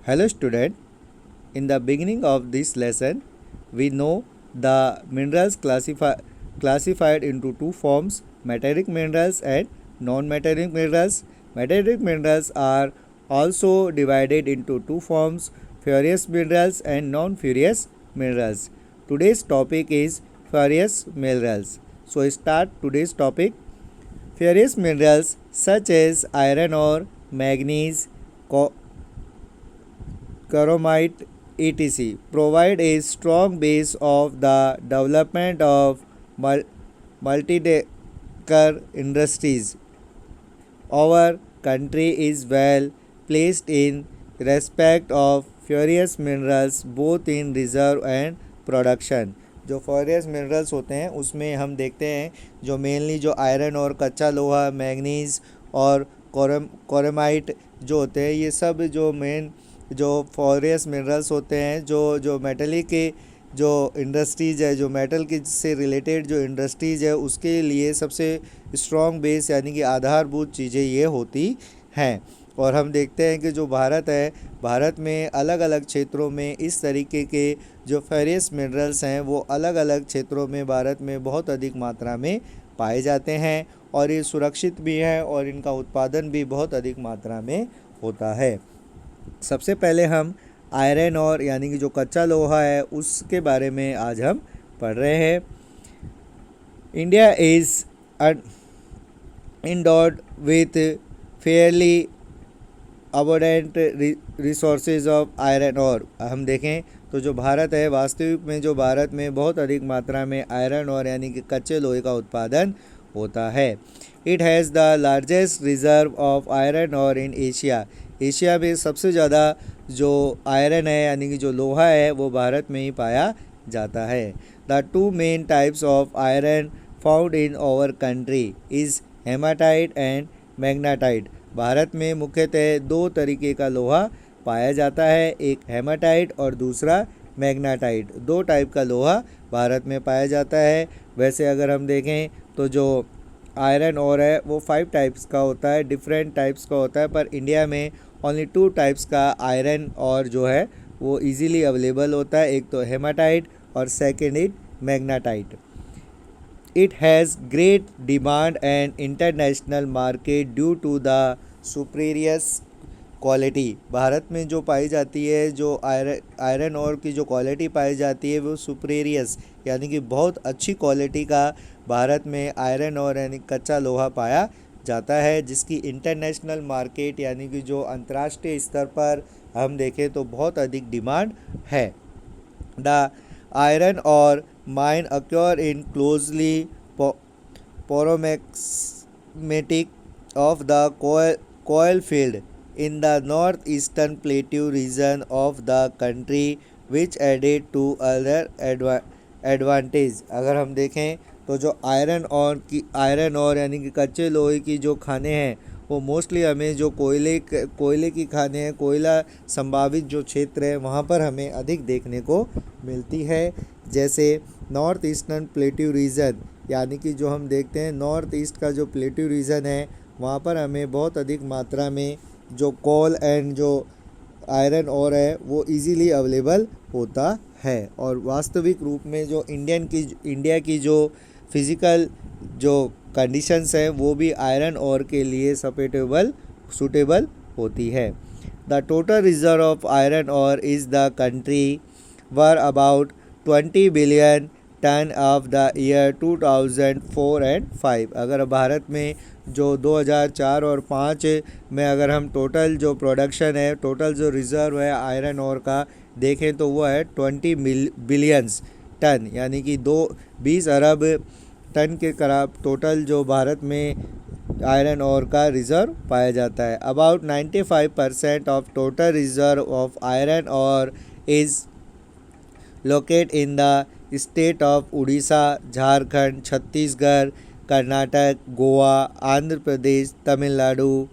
Hello student, in the beginning of this lesson, we know the minerals classified into two forms, metallic minerals and non-metallic minerals. Metallic minerals are also divided into two forms, ferrous minerals and non-ferrous minerals. Today's topic is ferrous minerals. So start today's topic. Ferrous minerals such as iron ore, manganese, chromite, etc. provide a strong base of the development of multi-decade industries. Our country is well placed in respect of ferrous minerals both in reserve and production. जो फॉरियस minerals होते हैं उसमें हम देखते हैं जो mainly जो iron और कच्चा लोहा, मैग्नीज और कोरेमाइट जो होते हैं, ये सब जो मेन जो फॉरियस मिनरल्स होते हैं, जो मेटलिक के जो इंडस्ट्रीज़ है, जो मेटल के से रिलेटेड जो इंडस्ट्रीज़ है, उसके लिए सबसे स्ट्रॉन्ग बेस यानी कि आधारभूत चीज़ें ये होती हैं. और हम देखते हैं कि जो भारत है, भारत में अलग अलग क्षेत्रों में इस तरीके के जो फेरस मिनरल्स हैं वो अलग अलग क्षेत्रों में भारत में बहुत अधिक मात्रा में पाए जाते हैं और ये सुरक्षित भी हैं और इनका उत्पादन भी बहुत अधिक मात्रा में होता है. सबसे पहले हम आयरन और यानी कि जो कच्चा लोहा है उसके बारे में आज हम पढ़ रहे हैं. India is endowed with fairly abundant resources of iron ore. हम देखें तो जो भारत है, वास्तविक में जो भारत में बहुत अधिक मात्रा में आयरन और यानी कि कच्चे लोहे का उत्पादन होता है. It has the largest reserve of iron और इन एशिया. एशिया में सबसे ज़्यादा जो आयरन है यानी कि जो लोहा है वो भारत में ही पाया जाता है. The two main types of iron found in our country is hematite and magnetite. Bharat में मुख्यतः दो तरीके का लोहा पाया जाता है, एक हेमाटाइट और दूसरा मैग्नेटाइट. दो टाइप का लोहा भारत में पाया जाता है. वैसे अगर हम देखें तो जो आयरन और है वो 5 टाइप्स का होता है, डिफरेंट टाइप्स का होता है, पर इंडिया में ओनली 2 टाइप्स का आयरन और जो है वो इजीली अवेलेबल होता है. एक तो हेमाटाइट और second it magnetite. It has great demand and international market due to the superior quality. Bharat में जो पाई जाती है, जो आयरन और की जो क्वालिटी पाई जाती है वो सुपीरियस यानी कि बहुत अच्छी क्वालिटी का भारत में आयरन और यानी कच्चा लोहा पाया जाता है, जिसकी इंटरनेशनल मार्केट यानी कि जो अंतर्राष्ट्रीय स्तर पर हम देखें तो बहुत अधिक डिमांड है. द आयरन और mine occur in closely proximity of the coal field in the northeastern plateau region of the country, which added to other advantage. अगर हम देखें तो जो आयरन और यानी कि कच्चे लोहे की जो खानें हैं वो मोस्टली हमें जो कोयले की खानें हैं, कोयला संभावित जो क्षेत्र है वहाँ पर हमें अधिक देखने को मिलती है. जैसे नॉर्थ ईस्टर्न प्लेट्यू रीजन यानी कि जो हम देखते हैं नॉर्थ ईस्ट का जो प्लेट्यू रीजन है वहाँ पर हमें बहुत अधिक मात्रा में जो कोल एंड जो आयरन और है वो इजीली अवेलेबल होता है. और वास्तविक रूप में जो इंडिया की जो फिज़िकल जो कंडीशंस हैं वो भी आयरन और के लिए सूटेबल होती है. The total reserve of iron ore is the country were about 20 billion ton of the year 2004 and 5. अगर भारत में जो 2004 और 5 में अगर हम टोटल जो प्रोडक्शन है, टोटल जो रिज़र्व है आयरन और का देखें तो वो है 20 बिलियंस टन यानी कि 20 अरब टन के करीब टोटल जो भारत में आयरन और का रिज़र्व पाया जाता है. About 95% of total reserve of iron ore is locate in the state of Orissa, Jharkhand, Chhattisgarh, Karnataka, Goa, Andhra Pradesh, Tamil Nadu.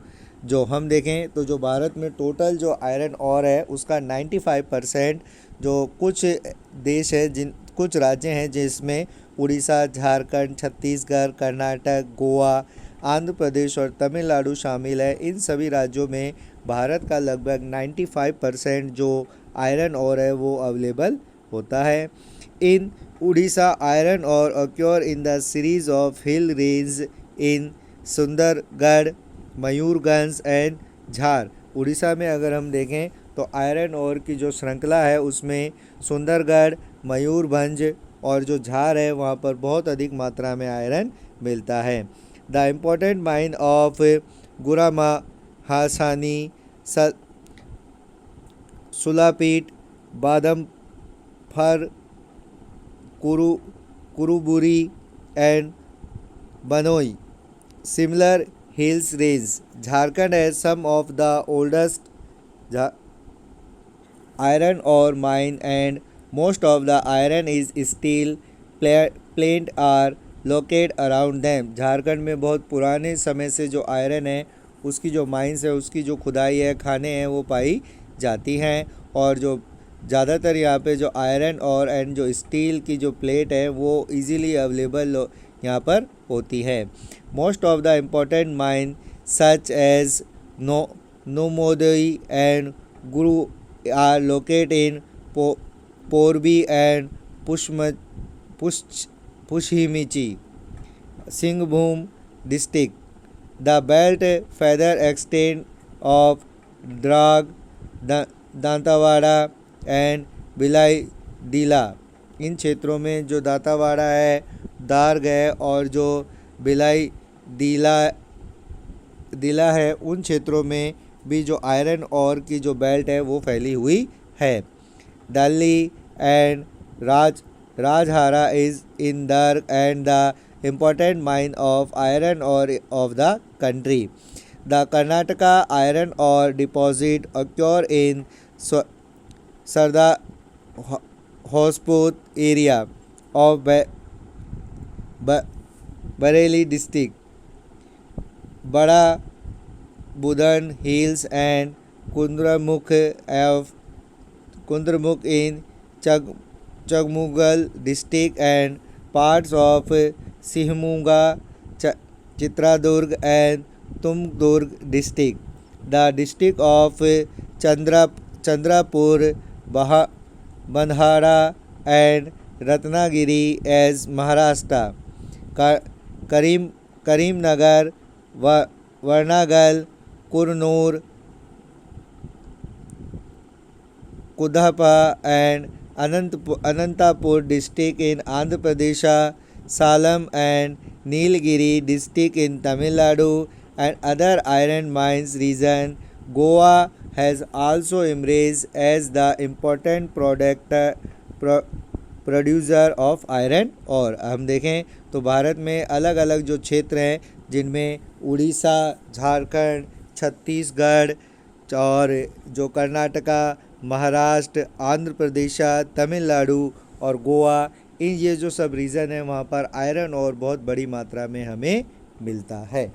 जो हम देखें तो जो भारत में टोटल जो आयरन और है उसका 95% जो कुछ देश है कुछ राज्य हैं जिसमें उड़ीसा, झारखंड, छत्तीसगढ़, कर्नाटक, गोवा, आंध्र प्रदेश और तमिलनाडु शामिल है। इन सभी राज्यों में भारत का लगभग 95% जो आयरन ओर है वो अवेलेबल होता है। In Orissa iron ore occur in the series of hill range in Sundargarh, Mayurbhanj and झार। उड़ीसा में अगर हम देखें तो आयरन ओर की जो श्रृंखला है उसमें सुंदरगढ़, मयूरभंज और जो झार है वहाँ पर बहुत अधिक मात्रा में आयरन मिलता है। The important mine of Gurumahisani, Sulaipat, Badampahar, Kiriburu and Bonai similar hills range. Jharkhand has some of the oldest iron ore mine and most of the iron is still plant are located around them. Jharkhand में बहुत पुराने समय से जो iron है उसकी जो mines है उसकी जो खुदाई है खाने हैं वो पाई जाती हैं और जो ज़्यादातर यहाँ पे जो आयरन और एंड जो स्टील की जो प्लेट है वो इजीली अवेलेबल यहाँ पर होती है। Most of the important mine such as Noamundi and गुरु are located in Purbi and Paschimi, Singhbhum district. The belt further extend of Durg, Dantewada and Bailadila. इन क्षेत्रों में जो दांतावाड़ा है, दार्ग है और जो भिलाई डीला है उन क्षेत्रों में भी जो आयरन और की जो बेल्ट है वो फैली हुई है। Dalli and Rajhara is in Durg and the important mine of iron ore of the country. The Karnataka iron ore deposit occur in Sarda Hosput area of Bareilly district, Bada Budan Hills and Kundramukh in Chagmugal district and parts of Sihamunga, Chitradurg and Tumdurg district. The district of Chandrapur, Bandhara and Ratnagiri as Maharashtra. Karimnagar, Varnagal, Kurnool, Kudhapa and Anantapur district in Andhra Pradesh, Salem and Nilgiri district in Tamil Nadu and other iron mines region. Goa has also emerged as the important producer of iron और हम देखें तो भारत में अलग अलग जो क्षेत्र हैं जिनमें उड़ीसा, झारखंड, छत्तीसगढ़ और जो कर्नाटका, महाराष्ट्र, आंध्र प्रदेश, तमिलनाडु और गोवा, इन ये जो सब रीजन है वहाँ पर आयरन और बहुत बड़ी मात्रा में हमें मिलता है।